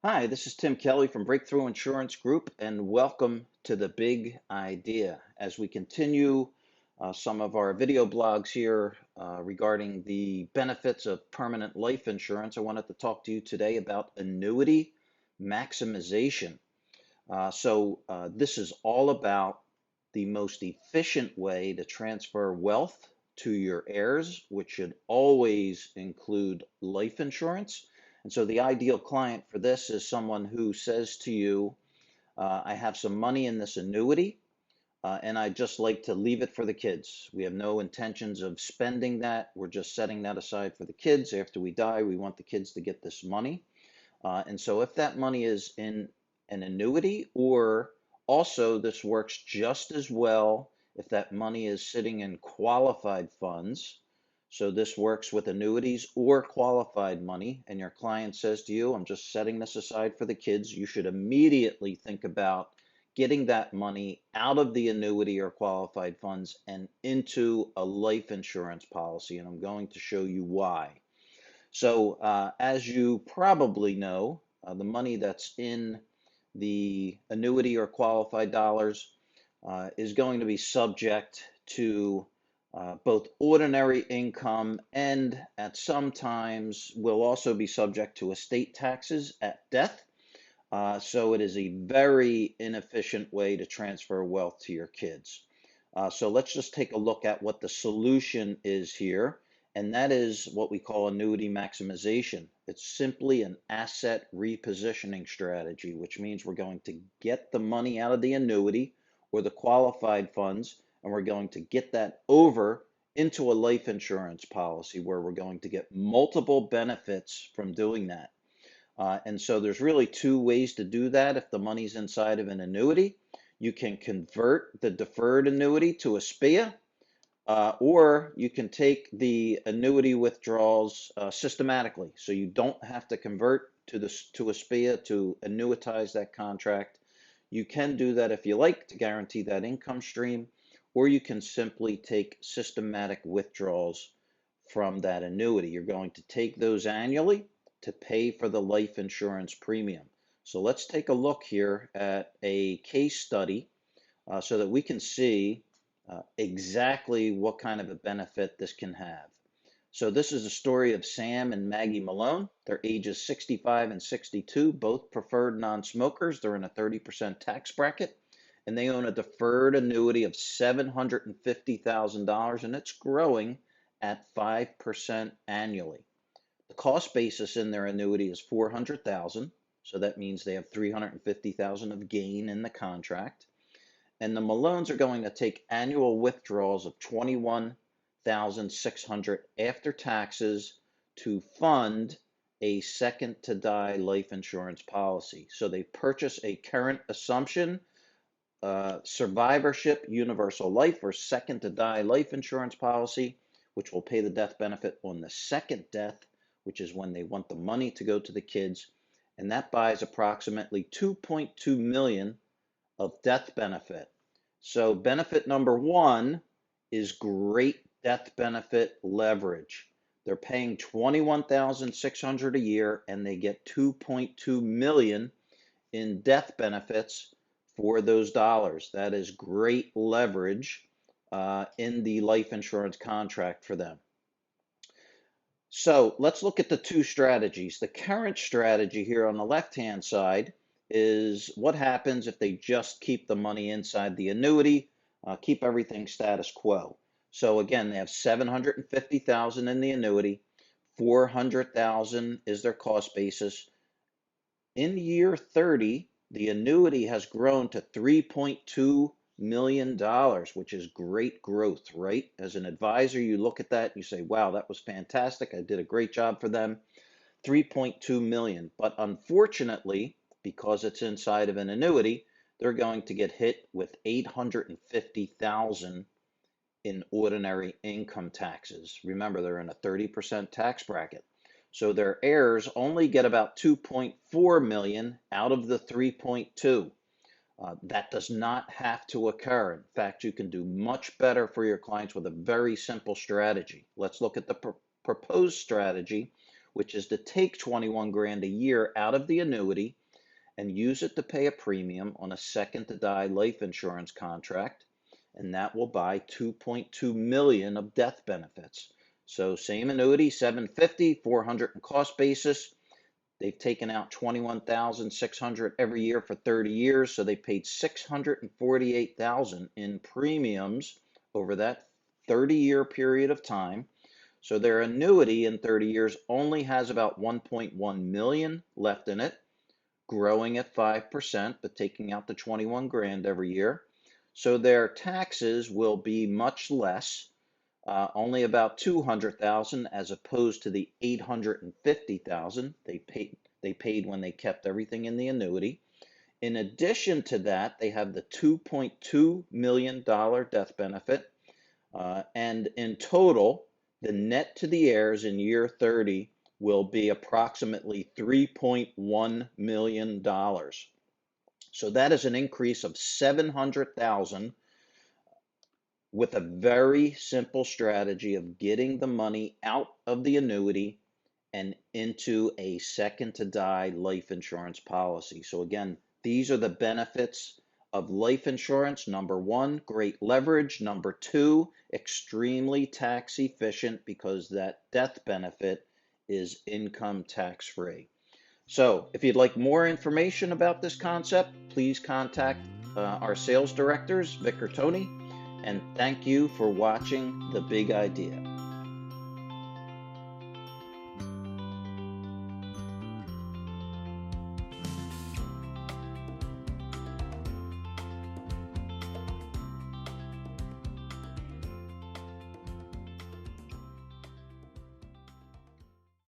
Hi, this is Tim Kelly from Breakthrough Insurance Group, and welcome to The Big Idea. As we continue some of our video blogs here regarding the benefits of permanent life insurance, I wanted to talk to you today about annuity maximization. This is all about the most efficient way to transfer wealth to your heirs, which should always include life insurance. And so the ideal client for this is someone who says to you, I have some money in this annuity, and I'd just like to leave it for the kids. We have no intentions of spending that. We're just setting that aside for the kids. After we die, we want the kids to get this money. And so if that money is in an annuity, or also this works just as well if that money is sitting in qualified funds. So this works with annuities or qualified money, and your client says to you, I'm just setting this aside for the kids. You should immediately think about getting that money out of the annuity or qualified funds and into a life insurance policy. And I'm going to show you why. As you probably know, the money that's in the annuity or qualified dollars is going to be subject to both ordinary income and at some times will also be subject to estate taxes at death. So it is a very inefficient way to transfer wealth to your kids. So let's just take a look at what the solution is here, and that is what we call annuity maximization. It's simply an asset repositioning strategy, which means we're going to get the money out of the annuity or the qualified funds, and we're going to get that over into a life insurance policy where we're going to get multiple benefits from doing that. And so there's really two ways to do that. If the money's inside of an annuity, you can convert the deferred annuity to a SPIA, or you can take the annuity withdrawals systematically. So you don't have to convert to a SPIA to annuitize that contract. You can do that if you like to guarantee that income stream, or you can simply take systematic withdrawals from that annuity. You're going to take those annually to pay for the life insurance premium. So let's take a look here at a case study so that we can see exactly what kind of a benefit this can have. So this is a story of Sam and Maggie Malone. They're ages 65 and 62, both preferred non-smokers. They're in a 30% tax bracket, and they own a deferred annuity of $750,000, and it's growing at 5% annually. The cost basis in their annuity is 400,000, so that means they have 350,000 of gain in the contract. And the Malones are going to take annual withdrawals of 21,600 after taxes to fund a second to die life insurance policy. So they purchase a current assumption survivorship universal life or second to die life insurance policy, which will pay the death benefit on the second death, which is when they want the money to go to the kids. And that buys approximately 2.2 million of death benefit. So benefit number one is great death benefit leverage. They're paying 21,600 a year and they get 2.2 million in death benefits for those dollars. That is great leverage in the life insurance contract for them. So let's look at the two strategies. The current strategy here on the left-hand side is what happens if they just keep the money inside the annuity, keep everything status quo. So again, they have 750,000 in the annuity, 400,000 is their cost basis. In year 30, the annuity has grown to $3.2 million, which is great growth, right? As an advisor, you look at that and you say, wow, that was fantastic. I did a great job for them. 3.2 million. But unfortunately, because it's inside of an annuity, they're going to get hit with 850,000 in ordinary income taxes. Remember, they're in a 30% tax bracket. So their heirs only get about 2.4 million out of the 3.2. That does not have to occur. In fact, you can do much better for your clients with a very simple strategy. Let's look at the proposed strategy, which is to take 21 grand a year out of the annuity and use it to pay a premium on a second to die life insurance contract, and that will buy 2.2 million of death benefits. So same annuity, 750, 400 in cost basis. They've taken out 21,600 every year for 30 years, so they paid 648,000 in premiums over that 30-year period of time. So their annuity in 30 years only has about 1.1 million left in it, growing at 5%, but taking out the 21 grand every year. So their taxes will be much less, only about 200,000 as opposed to the 850,000 they paid when they kept everything in the annuity. In addition to that, they have the $2.2 million death benefit, and in total, the net to the heirs in year 30 will be approximately $3.1 million. So that is an increase of 700,000 with a very simple strategy of getting the money out of the annuity and into a second to die life insurance policy. So again, these are the benefits of life insurance. Number one, great leverage. Number two, extremely tax efficient because that death benefit is income tax free. So if you'd like more information about this concept, please contact our sales directors, Vic or Tony, and thank you for watching The Big Idea.